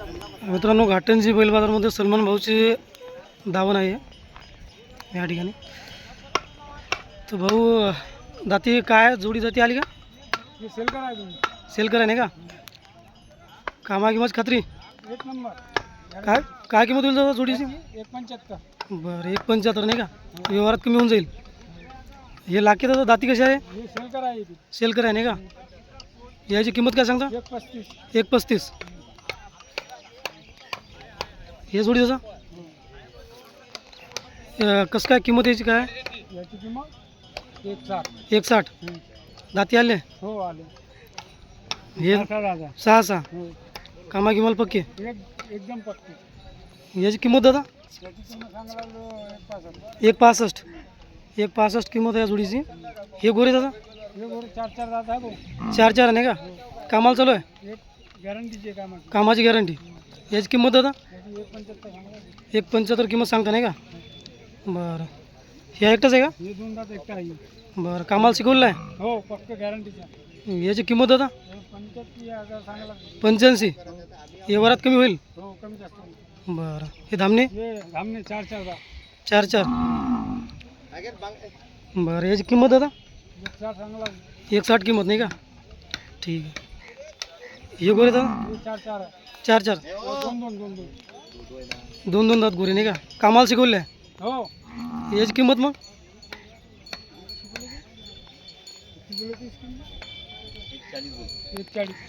मित्रांनो, घाटंजी बैल बाजारमध्ये सलमान भाऊची दावण आहे या ठिकाणी. तर भाऊ, दाती काय जोडी जाती आली का? सेल करा नाही का? कामागिमाची खात्री एक नंबर. काय काय किंमत होईल दादा जोडीची? 1.75. बरं, 1.75 नाही का? व्यवहारात कमी होऊन जाईल. हे लाखे दादा दाती कशी आहे? हे सेल करायची ती. सेल करा नाही का? याची किंमत काय सांगता? 1.35. 1.35. हे जोडी दादा कसं काय किंमत याची काय? याची किंमत 1.60. 1.60. दाती आले हो आले. हे 6 हो. कामागिमाल पक्के. एकदम पक्की. याची किंमत दादा? याची किंमत सांगायला 1.65. 1.65. 1.65 किंमत आहे या जोडीची. हे गोरे दादा हे गोरे 4 दात आहे भाऊ. 4 नाही का? कामाला चालू आहे? एक गॅरंटीची आहे कामाची. कामाची गॅरंटी. याची किंमत दादा? याची 1.75 सांगायला. 1.75 किंमत सांगता नाही का? बरं. हे एकटाच आहे का? हे 2 दात एकटा आहे. बरं, कामाला शिकवलं आहे? हो पक्क गॅरंटीचा. याची किंमत दादा? 85,000 सांगायला. 85. व्यवहारात कमी होईल? हो कमी जास्त होईल. बरं. हे धामणे? हे धामणे 4 दात. 4. बरं, याची किंमत दादा? 1.60 सांगायला. 1.60 किंमत नाही का? ठीक आहे. हे गोरे दादा? हे 4 आहे. 4. 2 दात गोरे नाही का? कामाला शिकवले आहे? हो. याची किंमत मग?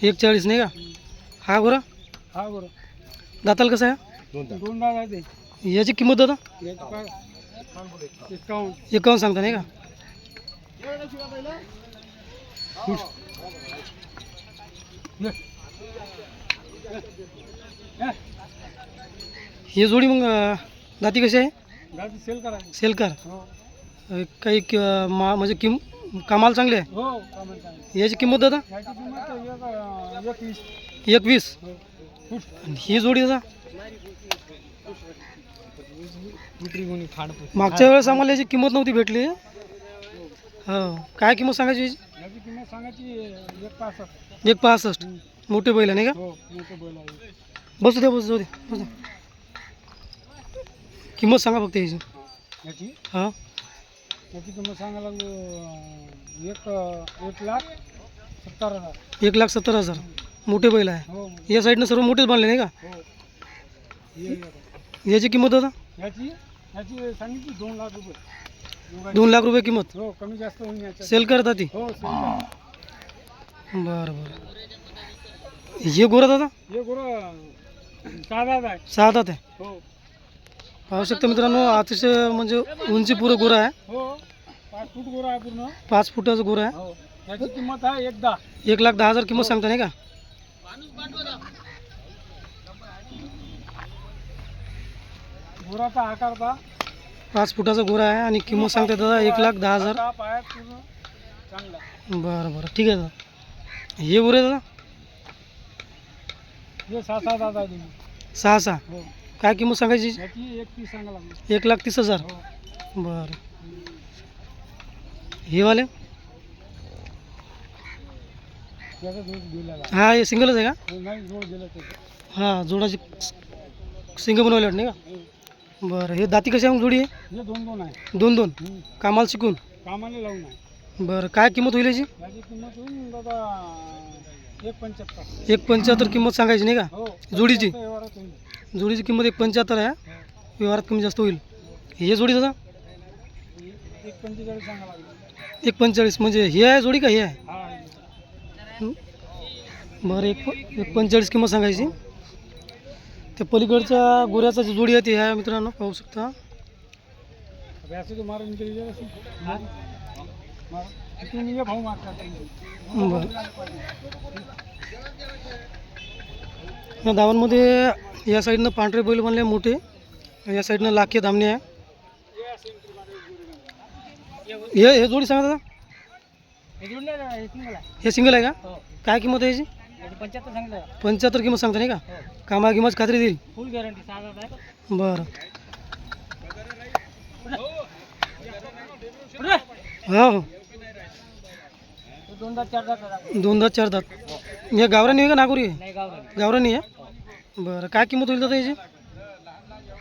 1.40 नाही का? हा गोरा हा बरं. दाताल कसा आहे? 2 दात आहे ते. याची किंमत दादा? 51 सांगता नाही का? ही जोडी मग दाती कशी आहे? गाडी सेल करायची. सेल कर. हो काही म्हणजे कामाला चांगली आहे? हो कामाला चांगली. याची किंमत दादा? याची किंमत 21. 21. हो. आणि ही जोडी दादा? मागच्या वेळेस आम्हाला याची किंमत नव्हती भेटली. हो, काय किंमत सांगायची याची? याची किंमत सांगायची 1.65. 1.65. मोठे बैल आहे नाही का? हो मोठं बैल आहे. बसू द्या, बसू दे, बसू द्या. किंमत सांगा फक्त याची. याची हां, याची किंमत सांगायला लागलो 1,70,000. 1,70,000. मोठे बैल आहे. हो या साईडनं सर्व मोठेच बांधले नाही का? हो. ये. याची किंमत दादा? याची याची सांगितली 2 लाख रुपये. 2 लाख रुपये किंमत. हो कमी जास्त होईल याच्यात. सेल करतात ती? हो सेल करा. बरं बरं. हे गोरा दादा? हे गुरं 6 दात आहे. 6 दात आहे. हो पाहू शकता मित्रांनो, अतिशय म्हणजे उंची पुरं गोरा आहे. हो 5 फूट गोरा आहे पूर्ण. 5 फुटाचा गोरा आहे. हो याची किंमत आहे 1.10. 1,10,000 किंमत सांगता नाही का? गुराचा आकार पहा. 5 फुटाचा गोरा आहे आणि किंमत सांगता दादा 1,10,000. पायात पूर्ण चांगला. बरं बरं, ठीक आहे दादा. हे गोरे दादा? हे 6 दात आहे तुम्ही. 6. हो काय किंमत सांगायची? याची 1.30 सांगा लागली. 1,30,000. हो बरं. हे वाले? त्याचा जोड दिलेला. हा, हे सिंगलच आहे का? हो नाही जोड दिला त्याचा. हां, जोडाची सिंग बनवले वाटते नाही का? बरं. हे दाती कशी आहे मग जोडी आहे? हे 2 आहे. 2. कामाला शिकून? कामाला लावून आहे. बरं. काय किंमत होईल याची? याची किंमत होईल दादा 1.75. 1.75 किंमत सांगायची नाही का? हो जोडीची? जास्त व्यवहारात होईल. जोडीची किंमत 1.75 आहे. हो. व्यवहारात कमी जास्त होईल. हे जोडी दादा? 1.45 सांगा लागली. 1.45 म्हणजे हे आहे जोडी का हे आहे? हा बरं. 1.45 किंमत सांगायची. त्या पलीकडच्या गोऱ्याचा जी जोडी आहे ती आहे मित्रांनो, पाहू शकता. वैसे तो मारो इनके लिए मार तुम्ही ये भाऊ मारतात. बरं. या दावणमध्ये या साईडनं पांढरे बैल बनले मोठे, या साईडनं लाखे धामणे आहे. हे जोडी सांगा दादा? हे सिंगल आहे का? काय किंमत आहे याची? 75 सांगितलं. 75 किंमत सांगता नाही का? कामागिमाची खात्री देईल? फुल गॅरंटी 6 दात आहे. बरं. हो हो. 2 दात 4 दात. 2 दात 4 दात. हे गावरानी आहे का नागोरी आहे? नाही गावरान. गावरानी आहे. बरं, काय किंमत होईल दादा याची?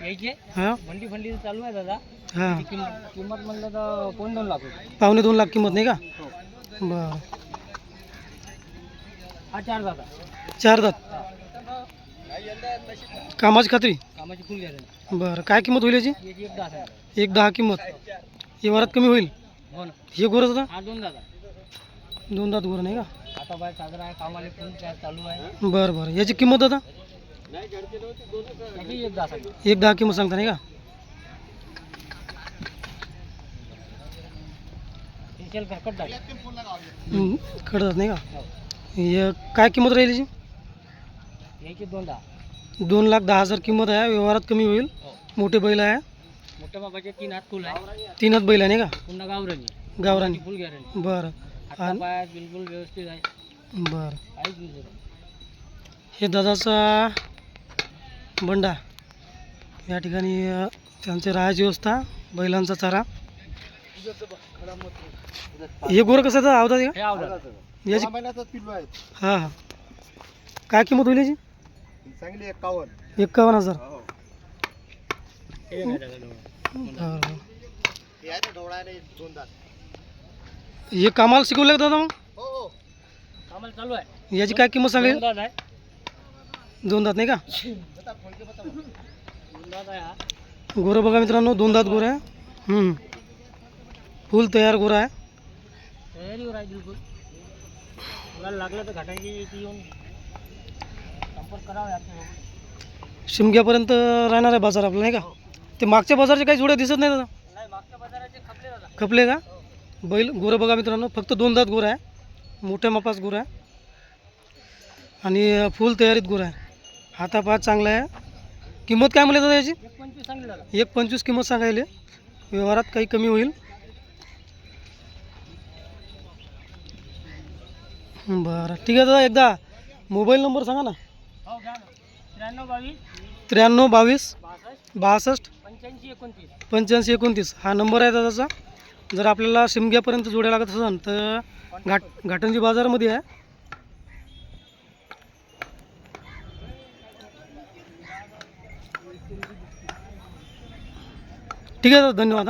यायचे हां मंडी फंडी चालू आहे दादा. हां, किंमत म्हणलं तर 2.2 लाख होईल. 2.25 लाख किंमत नाही का? हो. बरं, हा 4 दादा. 4 दात, कामाची खात्री. कामाची फुल गॅरंटी. बरं, काय किंमत होईल याची? याची 1.10 आहे. 1.10 किंमत. व्यवहारात कमी होईल. हो ना. हे गोरं दादा? हा 2 दादा. 2 दात गोरं नाही का? आता बाय साजरा आहे, कामाला फुल काय चालू आहे. बरं बरं, याची किंमत दादा? याची 1.10 सांगितली. 1.10 किंमत सांगता नाही का? स्पेशल खरकट टाक. खडतात नाही का? हो. हे काय किंमत राहील याची? याची 2.10. 2,10,000 किंमत आहे. व्यवहारात कमी होईल. हो. मोठे बैल आहे. मोठ्या बाबाचे 3 हात फुल आहे. 3 हात बैल आहे नाही का? पुन्हा गावरानी. गावरानी. फुल गॅरंटी. बरं आता पायात बिलकुल व्यवस्थित आहे. बरं, काहीच नाही झालं. हे दादाचा बंडा. या ठिकाणी त्यांची राहायची व्यवस्था, बैलांचा चारा. हे गोरं कसं आहे आवतात हे आवडलं. याची? महिन्याचाच पिल्लू आहे. हां हां, काय किंमत होईल याची? चांगली 51. 51,000. हे काय दादा डोळा. बरं बरं. हे डोळा आहे 2 दात. हे कामाला शिकवलं का दादा मग? हो हो. कामाला चालू आहे. याची काय किंमत सांगेल? 2 दात आहे. 2 दात नाही का? 2 दात आहे हा. गोरं बघा मित्रांनो, 2 दात गोरं आहे. फुल तयार गोरं आहे. तयारीवर आहे बिलकुल. मला लागलं तर घाटांची येऊन संपर्क करावा आमच्यासोबत. शिमग्यापर्यंत राहणार आहे बाजार आपला नाही का? ते मागच्या बाजारचे काही जोड्या दिसत नाही दादा. नाही मागच्या बाजाराचे खपले दादा. खपले का? बैल गोरं बघा मित्रांनो, फक्त 2 दात गोरं आहे. मोठ्या मापास गोरं आहे आणि फुल तयारीत गोरं आहे. हातापात चांगला आहे. किंमत काय म्हणले दादा याची? 1.25 सांगले दादा. 1.25 किंमत सांगायले. व्यवहारात काही कमी होईल. बरं ठीक आहे दादा, एकदा मोबाईल नंबर सांगा ना. हो घ्या ना. 93 93 22 62 62 85 29. 85 29 हा नंबर आहे दादाचा. जर आपल्याला शिमग्यापर्यंत जोड्या लागत असेल तर घाटंजी बाजारमध्ये आहे. ठीक आहे दादा, धन्यवाद.